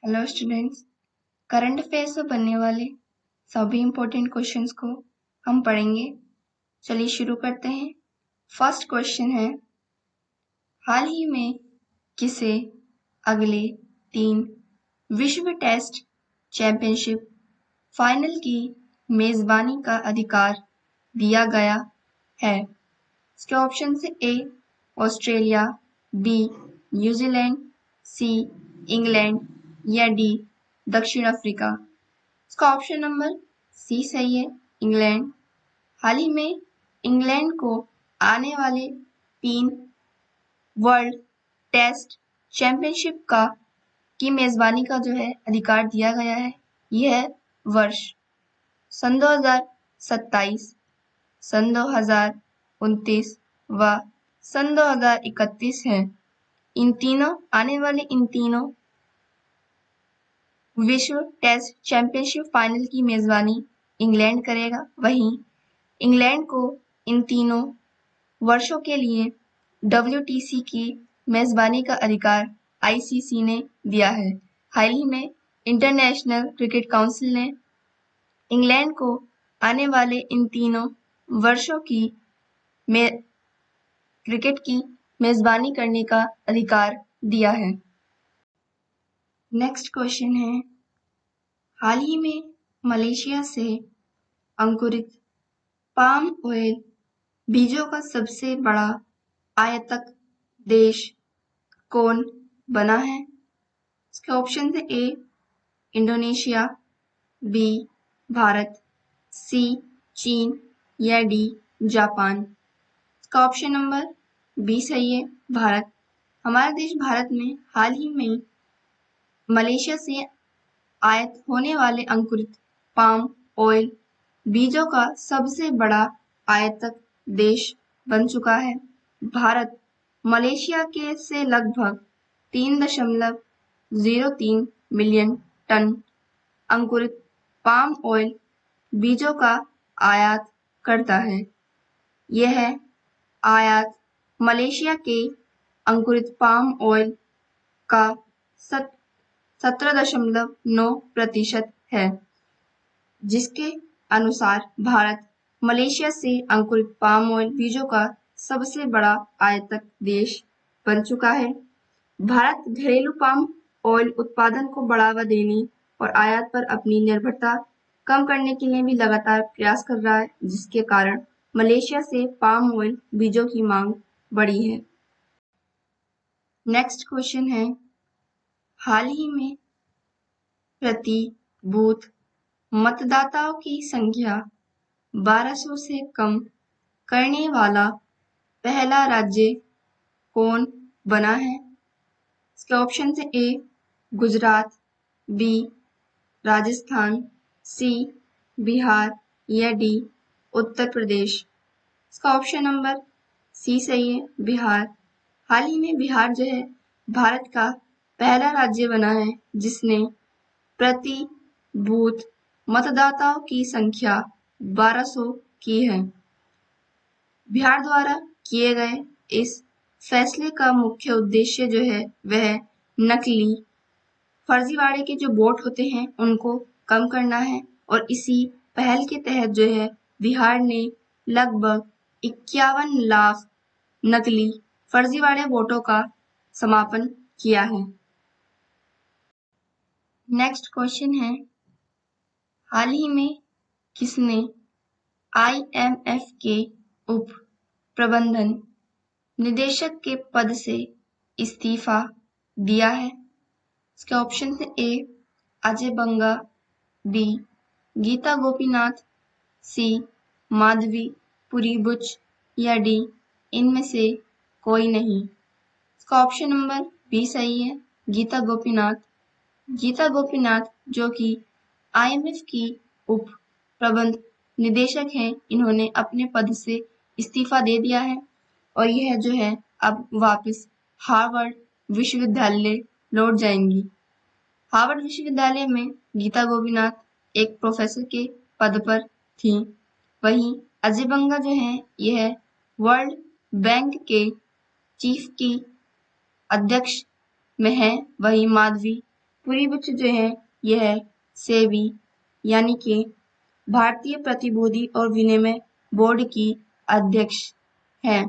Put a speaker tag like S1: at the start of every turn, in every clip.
S1: Hello students, current affair से बनने वाले सभी इम्पोर्टेंट क्वेश्चंस को हम पढ़ेंगे। चलिए शुरू करते हैं। फर्स्ट क्वेश्चन है, हाल ही में किसे अगले 3 विश्व टेस्ट चैंपियनशिप फाइनल की मेजबानी का अधिकार दिया गया है? इसके ऑप्शन से A Australia, B New Zealand, C England या डी दक्षिण अफ्रीका। इसका ऑप्शन नंबर सी सही है, इंग्लैंड। हाल ही में इंग्लैंड को आने वाले 3 वर्ल्ड टेस्ट चैंपियनशिप की मेजबानी का जो है अधिकार दिया गया है। यह वर्ष सन 2027, सन 2029 व सन 2031 है। आने वाले इन तीनों विश्व टेस्ट चैंपियनशिप फाइनल की मेजबानी इंग्लैंड करेगा। वहीं इंग्लैंड को इन तीनों वर्षों के लिए WTC की मेजबानी का अधिकार ICC ने दिया है। हाल ही में इंटरनेशनल क्रिकेट काउंसिल ने इंग्लैंड को आने वाले इन तीनों वर्षों की क्रिकेट की मेजबानी करने का अधिकार दिया है। नेक्स्ट क्वेश्चन है, हाल ही में मलेशिया से अंकुरित पाम ऑयल बीजों का सबसे बड़ा आयातक देश कौन बना है? इसके ऑप्शन है ए इंडोनेशिया, बी भारत, सी चीन या डी जापान। इसका ऑप्शन नंबर बी सही है, भारत। हमारा देश भारत में हाल ही में मलेशिया से आयात होने वाले अंकुरित पाम ऑयल बीजों का सबसे बड़ा आयातक देश बन चुका है। भारत मलेशिया के से लगभग 3.03 मिलियन टन अंकुरित पाम ऑयल बीजों का आयात करता है। यह आयात मलेशिया के अंकुरित पाम ऑयल का 17.9% है, जिसके अनुसार भारत मलेशिया से अंकुरित पाम ऑयल बीजों का सबसे बड़ा आयातक देश बन चुका है। भारत घरेलू पाम ऑयल उत्पादन को बढ़ावा देने और आयात पर अपनी निर्भरता कम करने के लिए भी लगातार प्रयास कर रहा है, जिसके कारण मलेशिया से पाम ऑयल बीजों की मांग बढ़ी है। नेक्स्ट क्वेश्चन है, हाल ही में प्रति बूथ मतदाताओं की संख्या 1200 से कम करने वाला पहला राज्य कौन बना है? इसके ऑप्शन है ए गुजरात, बी राजस्थान, सी बिहार या डी उत्तर प्रदेश। इसका ऑप्शन नंबर सी सही है, बिहार। हाल ही में बिहार जो है भारत का पहला राज्य बना है जिसने प्रति बूथ मतदाताओं की संख्या 1200 की है। बिहार द्वारा किए गए इस फैसले का मुख्य उद्देश्य जो है वह नकली फर्जीवाड़े के जो वोट होते हैं उनको कम करना है और इसी पहल के तहत जो है बिहार ने लगभग 51 लाख नकली फर्जीवाड़े वोटों का समापन किया है। नेक्स्ट क्वेश्चन है, हाल ही में किसने IMF के उप प्रबंधन निदेशक के पद से इस्तीफा दिया है? इसके ऑप्शन है ए अजय बंगा, बी गीता गोपीनाथ, सी माधवी पुरीबुच या डी इनमें से कोई नहीं। इसका ऑप्शन नंबर बी सही है, गीता गोपीनाथ। गीता गोपीनाथ जो कि IMF की उप प्रबंध निदेशक हैं, इन्होंने अपने पद से इस्तीफा दे दिया है और यह जो है अब वापस हार्वर्ड विश्वविद्यालय लौट जाएंगी। हार्वर्ड विश्वविद्यालय में गीता गोपीनाथ एक प्रोफेसर के पद पर थी। वहीं अजय बंगा जो है यह वर्ल्ड बैंक के चीफ की अध्यक्ष में है। वहीं माधवी पुरी बुच जो है यह सेबी यानी कि भारतीय प्रतिभूति और विनिमय बोर्ड की अध्यक्ष है।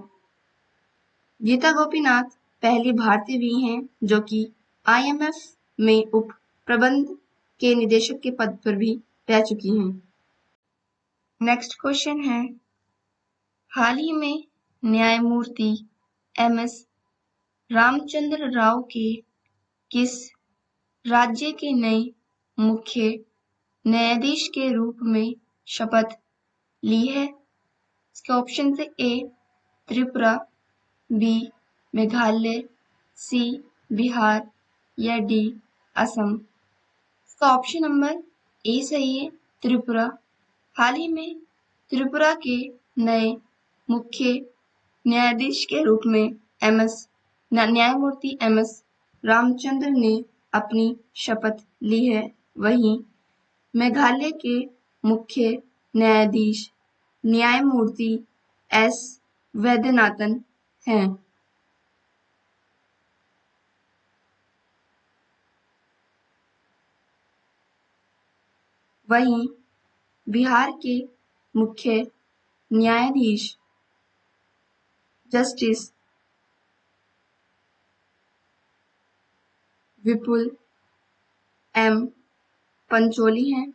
S1: गीता गोपीनाथ पहली भारतीय भी हैं जो कि IMF में उप प्रबंध के निदेशक के पद पर भी रह चुकी हैं। नेक्स्ट क्वेश्चन है, हाल ही में न्यायमूर्ति MS रामचंद्र राव के किस राज्य के नए मुख्य न्यायाधीश के रूप में शपथ ली है? इसके ऑप्शन है A Tripura, B Meghalaya, C Bihar या D असम। इसका ऑप्शन नंबर A सही है, त्रिपुरा। हाल ही में त्रिपुरा के नए मुख्य न्यायाधीश के रूप में न्यायमूर्ति MS रामचंद्र ने अपनी शपथ ली है। वहीं मेघालय के मुख्य न्यायाधीश न्यायमूर्ति S वैद्यनाथन हैं। वहीं बिहार के मुख्य न्यायाधीश जस्टिस विपुल M पंचोली हैं।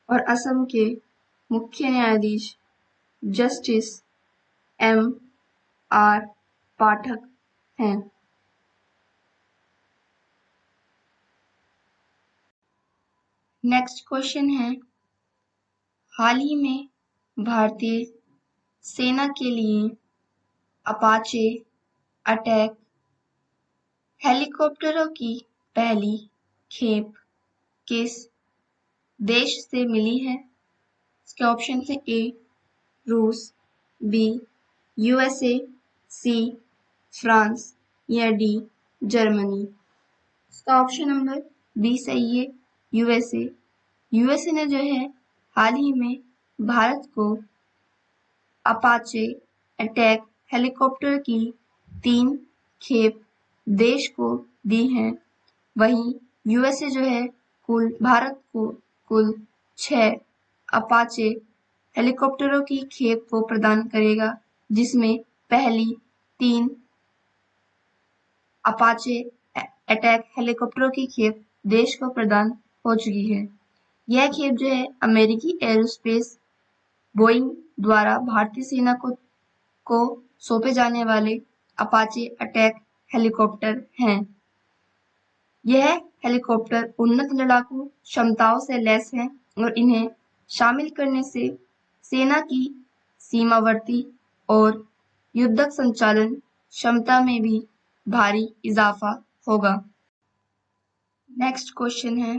S1: और असम के मुख्य न्यायाधीश जस्टिस MR पाठक हैं। नेक्स्ट क्वेश्चन है, हाल ही में भारतीय सेना के लिए अपाचे अटैक हेलीकॉप्टरों की पहली खेप किस देश से मिली है? इसके ऑप्शन है A रूस, B USA, C फ्रांस या D जर्मनी। इसका ऑप्शन नंबर B सही है, USA। USA ने जो है हाल ही में भारत को अपाचे अटैक हेलीकॉप्टर की 3 खेप देश को दी हैं। वहीं USA जो है भारत को कुल 6 अपाचे हेलीकॉप्टरों की खेप को प्रदान करेगा, जिसमें पहली 3 अपाचे अटैक हेलीकॉप्टरों की खेप देश को प्रदान हो चुकी है। यह खेप जो है अमेरिकी एरोस्पेस बोइंग द्वारा भारतीय सेना को सौंपे जाने वाले अपाचे अटैक हेलीकॉप्टर हैं। यह हेलीकॉप्टर उन्नत लड़ाकू क्षमताओं से लैस हैं और इन्हें शामिल करने से सेना की सीमावर्ती और युद्धक संचालन क्षमता में भी भारी इजाफा होगा। नेक्स्ट क्वेश्चन है,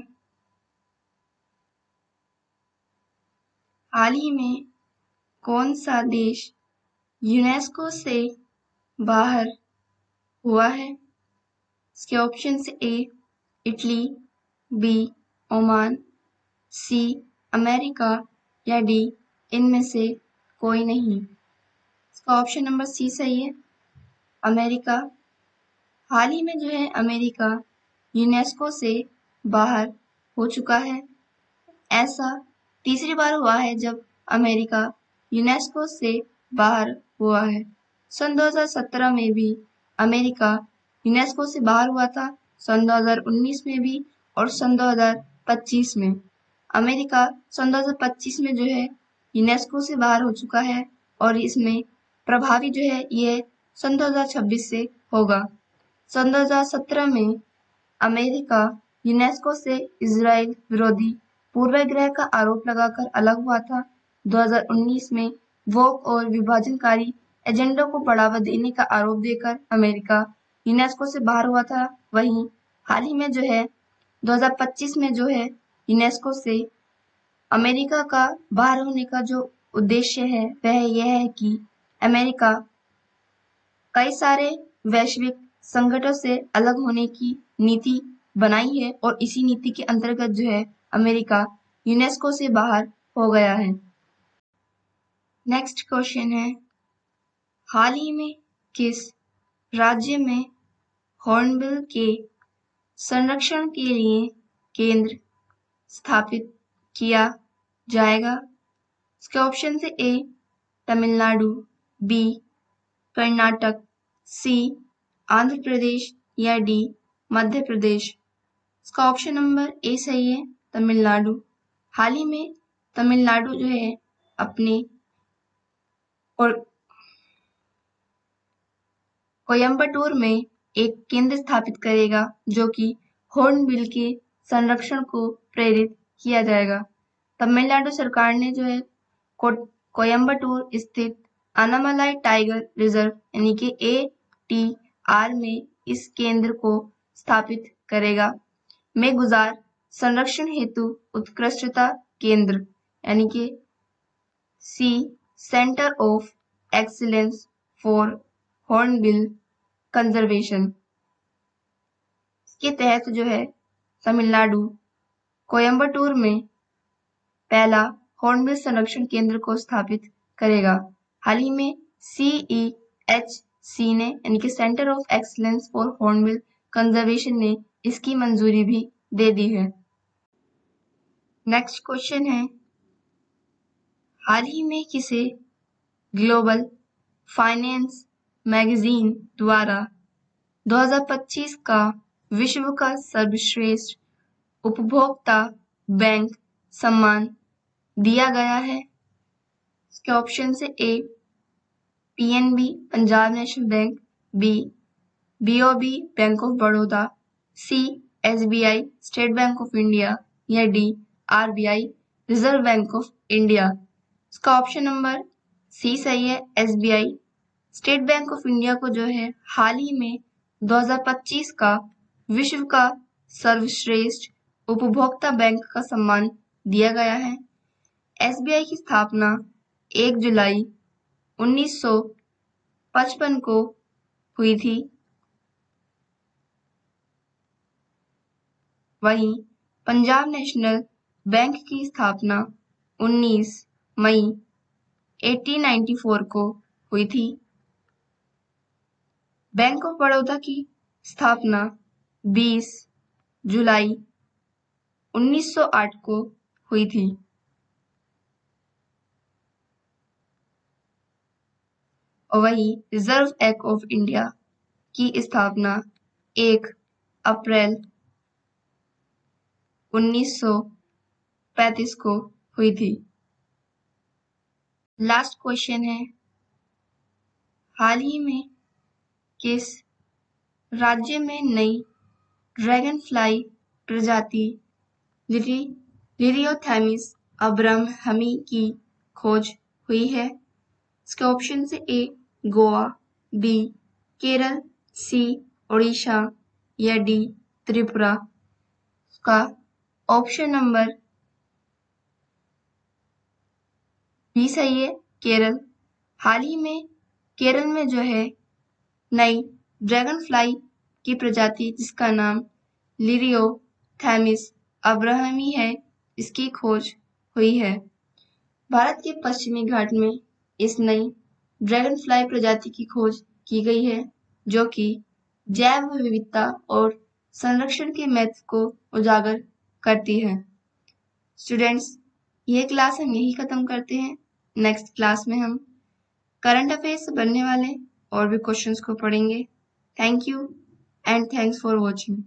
S1: हाल ही में कौन सा देश यूनेस्को से बाहर हुआ है? इसके ऑप्शन से A Italy, B Oman, C America या D इनमें से कोई नहीं। इसका ऑप्शन नंबर C सही है, अमेरिका। हाल ही में जो है अमेरिका यूनेस्को से बाहर हो चुका है। ऐसा तीसरी बार हुआ है जब अमेरिका यूनेस्को से बाहर हुआ है। सन 2017 में भी अमेरिका यूनेस्को से बाहर हुआ था, सन 2019 में भी और सन 2025 में। अमेरिका सन 2025 में जो है यूनेस्को से बाहर हो चुका है और इसमें प्रभावी जो है ये सन 2026 से होगा। सन 2017 में अमेरिका यूनेस्को से इजराइल विरोधी पूर्वाग्रह का आरोप लगाकर अलग हुआ था। 2019 में वोक और विभाजनकारी एजेंडा को बढ़ावा देने का आरोप देकर अमेरिका यूनेस्को से बाहर हुआ था। वहीं हाल ही में जो है 2025 में जो है यूनेस्को से अमेरिका का बाहर होने का जो उद्देश्य है वह यह है कि अमेरिका कई सारे वैश्विक संकटों से अलग होने की नीति बनाई है और इसी नीति के अंतर्गत जो है अमेरिका यूनेस्को से बाहर हो गया है। नेक्स्ट क्वेश्चन है, हाल ही में किस राज्य में हॉर्नबिल के संरक्षण के लिए केंद्र स्थापित किया जाएगा? इसके ऑप्शन है ए तमिलनाडु, बी कर्नाटक, सी आंध्र प्रदेश या डी मध्य प्रदेश। इसका ऑप्शन नंबर ए सही है, तमिलनाडु। हाल ही में तमिलनाडु जो है अपने और कोयम्बटूर में एक केंद्र स्थापित करेगा जो कि हॉर्नबिल के संरक्षण को प्रेरित किया जाएगा। तमिलनाडु सरकार ने जो है कोयम्बटूर स्थित अनामलाई टाइगर रिजर्व यानी कि ATR में इस केंद्र को स्थापित करेगा। में गुजार संरक्षण हेतु उत्कृष्टता केंद्र यानी कि C centre of excellence for hornbill conservation के तहत जो है तमिलनाडु कोयम्बटूर में पहला हॉर्नबिल संरक्षण केंद्र को स्थापित करेगा। हाल ही में CEHC ने यानी कि centre of excellence for hornbill conservation ने इसकी मंजूरी भी दे दी है। नेक्स्ट क्वेश्चन है, हाल ही में किसे ग्लोबल फाइनेंस मैगजीन द्वारा 2025 का विश्व का सर्वश्रेष्ठ उपभोक्ता बैंक सम्मान दिया गया है? इसके ऑप्शन से A PNB Punjab national bank, B BOB bank of Baroda, C SBI state bank of India या D RBI reserve bank of India. इसका ऑप्शन नंबर सी सही है, SBI state bank of India को जो है हाल ही में 2025 का विश्व का सर्वश्रेष्ठ उपभोक्ता बैंक का सम्मान दिया गया है। SBI की स्थापना 1 जुलाई 1955 को हुई थी। वहीं पंजाब नेशनल बैंक की स्थापना 19 मई 1894 को हुई थी। बैंक ऑफ बड़ौदा की स्थापना 20 जुलाई 1908 को हुई थी। और वहीं रिजर्व बैंक ऑफ इंडिया की स्थापना 1 अप्रैल 1935 को हुई थी। लास्ट क्वेश्चन है, हाल ही में किस राज्य में नई ड्रैगन फ्लाई प्रजाति लिरियोथेमिस अब्राहमी की खोज हुई है? इसके ऑप्शन से ए गोवा, बी केरल, सी ओडिशा या डी त्रिपुरा। का ऑप्शन नंबर बी सही है, केरल। हाल ही में केरल में जो है नई ड्रैगन फ्लाई की प्रजाति जिसका नाम लिरियोथेमिस अब्राहमी है, इसकी खोज हुई है। भारत के पश्चिमी घाट में इस नई ड्रैगन फ्लाई प्रजाति की खोज की गई है जो कि जैव विविधता और संरक्षण के महत्व को उजागर करती है। स्टूडेंट्स, ये क्लास हम यही खत्म करते हैं। नेक्स्ट क्लास में हम करंट अफेयर्स से बनने वाले और भी क्वेश्चंस को पढ़ेंगे। Thank you and thanks for watching.